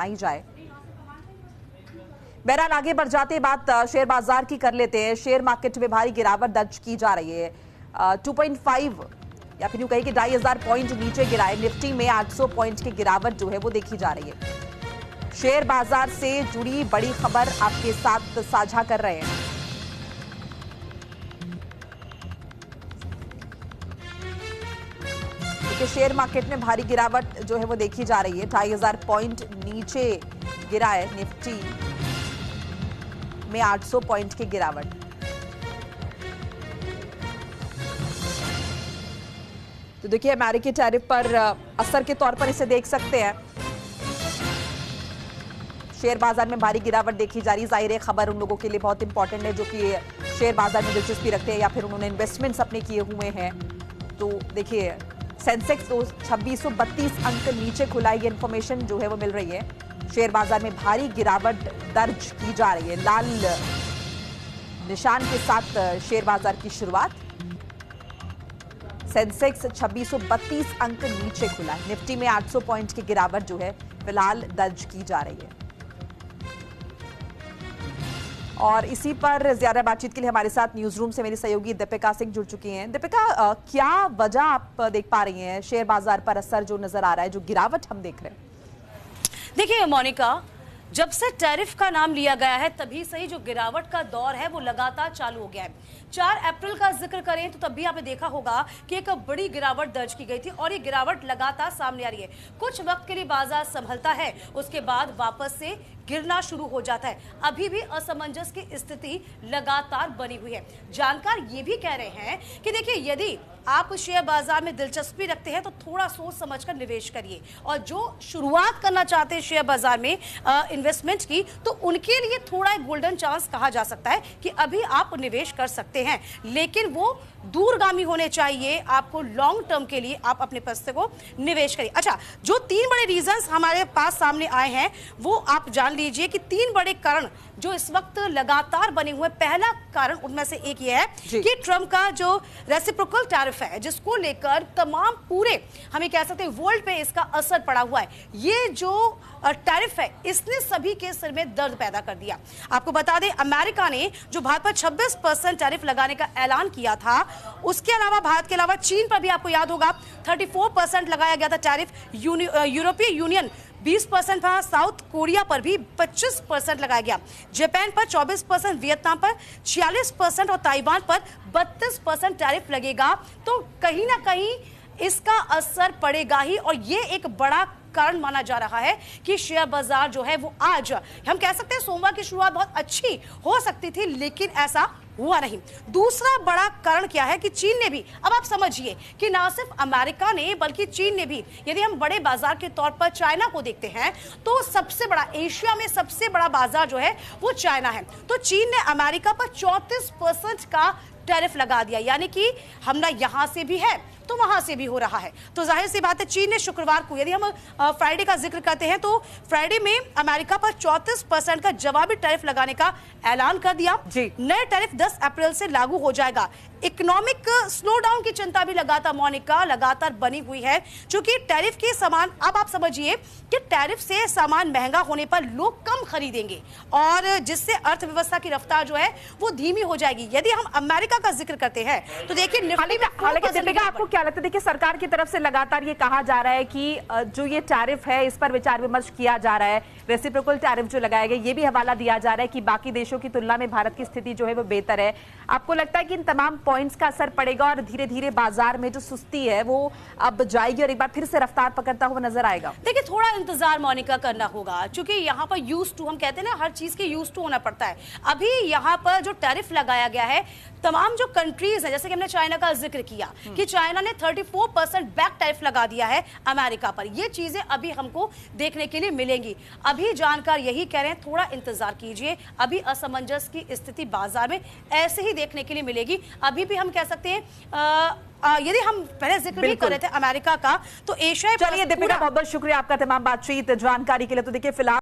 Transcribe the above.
आई जाए। बहरहाल आगे बढ़ जाते बात शेयर बाजार की कर लेते हैं। शेयर मार्केट में भारी गिरावट दर्ज की जा रही है। 2.5 या फिर यूं कहीं कि 2500 पॉइंट नीचे गिरा है। निफ्टी में 800 पॉइंट की गिरावट जो है वो देखी जा रही है। शेयर बाजार से जुड़ी बड़ी खबर आपके साथ साझा कर रहे हैं। कि शेयर मार्केट में भारी गिरावट जो है वो देखी जा रही है। 2500 पॉइंट नीचे गिरा है। निफ्टी में 800 पॉइंट की गिरावट। तो देखिए अमेरिकी टैरिफ पर असर के तौर पर इसे देख सकते हैं। शेयर बाजार में भारी गिरावट देखी जा रही है। जाहिर है खबर उन लोगों के लिए बहुत इंपॉर्टेंट है जो कि शेयर बाजार में दिलचस्पी रखते हैं या फिर उन्होंने इन्वेस्टमेंट्स अपने किए हुए हैं। तो देखिए सेंसेक्स 2632 अंक नीचे खुला है। ये इंफॉर्मेशन जो है वो मिल रही है। शेयर बाजार में भारी गिरावट दर्ज की जा रही है। लाल निशान के साथ शेयर बाजार की शुरुआत। सेंसेक्स 2632 अंक नीचे खुला है। निफ्टी में 800 पॉइंट की गिरावट जो है फिलहाल दर्ज की जा रही है। और इसी पर ज्यादा बातचीत के लिए हमारे साथ न्यूज रूम से मेरी सहयोगी दीपिका सिंह जुड़ चुकी हैं। दीपिका, क्या वजह आप देख पा रही हैं शेयर बाजार पर असर जो नजर आ रहा है, जो गिरावट हम देख रहे हैं? देखिए मोनिका, जब से टैरिफ का नाम लिया गया है तभी से ही जो गिरावट का दौर है वो लगातार चालू हो गया है। 4 अप्रैल का जिक्र करें तो तब भी आपने देखा होगा कि एक बड़ी गिरावट दर्ज की गई थी और ये गिरावट लगातार सामने आ रही है। कुछ वक्त के लिए बाजार संभलता है, उसके बाद वापस से गिरना शुरू हो जाता है। अभी भी असमंजस की स्थिति लगातार बनी हुई है। जानकार ये भी कह रहे हैं कि देखिए यदि आप शेयर बाजार में दिलचस्पी रखते हैं तो थोड़ा सोच समझकर निवेश करिए, और जो शुरुआत करना चाहते हैं शेयर बाजार में इन्वेस्टमेंट की, तो उनके लिए थोड़ा एक गोल्डन चांस कहा जा सकता है कि अभी आप निवेश कर सकते हैं, लेकिन वो दूरगामी होने चाहिए। आपको लॉन्ग टर्म के लिए आप अपने पैसे को निवेश करिए। अच्छा, जो 3 बड़े रीजंस हमारे पास सामने आए हैं वो आप जान लीजिए कि 3 बड़े कारण जो इस वक्त लगातार बने हुए। पहला कारण उनमें से एक ये है कि ट्रम्प का जो रेसिप्रोकल टैरिफ है, जिसको लेकर तमाम पूरे हमें कह सकते हैं वर्ल्ड पे इसका असर पड़ा हुआ है। ये जो टैरिफ है इसने सभी के सिर में दर्द पैदा कर दिया। आपको बता दें अमेरिका ने जो भारत पर 26% टैरिफ लगाने का ऐलान किया था, उसके अलावा भारत के अलावा चीन पर भी आपको याद होगा 34% लगाया गया था टैरिफ। यूरोपीय यूनियन 20% था, साउथ कोरिया पर भी 25% लगाया गया, जापान पर 24%, वियतनाम पर 46% और ताइवान पर 32% टैरिफ लगेगा। तो कहीं ना कहीं इसका असर पड़ेगा ही, और ये एक बड़ा कारण माना जा रहा है कि शेयर बाजार जो है वो आज हम कह सकते हैं सोमवार की शुरुआत बहुत अच्छी हो सकती थी, लेकिन ऐसा हुआ नहीं। दूसरा बड़ा कारण क्या है कि चीन ने भी, अब आप समझिए कि ना सिर्फ अमेरिका ने बल्कि चीन ने भी, यदि हम बड़े बाजार के तौर पर चाइना को देखते हैं तो सबसे बड़ा, एशिया में सबसे बड़ा बाजार जो है वो चाइना है। तो चीन ने अमेरिका पर 34% का टैरिफ लगा दिया, यानी कि हमला यहां से भी है तो वहां से भी हो रहा है। तो जाहिर सी बात है चीन ने शुक्रवार को, यदि हम फ्राइडे का जिक्र करते हैं तो फ्राइडे में अमेरिका पर 34% का जवाबी टैरिफ लगाने का ऐलान कर दिया। नए टैरिफ 10 अप्रैल से लागू हो जाएगा। इकोनॉमिक स्लोडाउन की चिंता भी लगातार बनी हुई है, क्योंकि टैरिफ के सामान, अब आप समझिए कि टैरिफ से सामान महंगा होने पर लोग कम खरीदेंगे और जिससे अर्थव्यवस्था की रफ्तार जो है वो धीमी हो जाएगी। यदि हम अमेरिका का जिक्र करते हैं तो देखिए आपको क्या लगता है, देखिए सरकार की तरफ से लगातार ये कहा जा रहा है कि जो ये टैरिफ है इस पर विचार विमर्श किया जा रहा है। रेसिप्रोकल टैरिफ जो लगाया गया, ये भी हवाला दिया जा रहा है कि बाकी देशों की तुलना में भारत की स्थिति जो है वो बेहतर है। आपको लगता है कि इन तमाम पॉइंट्स का असर पड़ेगा और धीरे धीरे बाजार में जो सुस्ती है वो अब जाएगी और एक बार फिर से रफ्तार पकड़ता हुआ नजर आएगा? देखिए थोड़ा इंतजार मोनिका करना होगा, क्योंकि यहाँ पर यूज्ड टू, हम कहते हैं ना हर चीज के यूज्ड टू होना पड़ता है। अभी यहाँ पर जो टैरिफ लगाया गया है, तमाम जो कंट्रीज है, जैसे कि हमने चाइना का जिक्र किया कि चाइना ने 34% बैक टैरिफ लगा दिया है अमेरिका पर। ये चीजें अभी हमको देखने के लिए मिलेंगी। अभी जानकार यही कह रहे हैं थोड़ा इंतजार कीजिए, अभी असमंजस की स्थिति बाजार में ऐसे ही देखने के लिए मिलेगी। अभी भी हम कह सकते हैं यदि हम पहले जिक्र भी कर रहे थे अमेरिका का, तो एशिया। चलिए दीपिका, बहुत बहुत शुक्रिया आपका तमाम बातचीत जानकारी के लिए। तो देखिए फिलहाल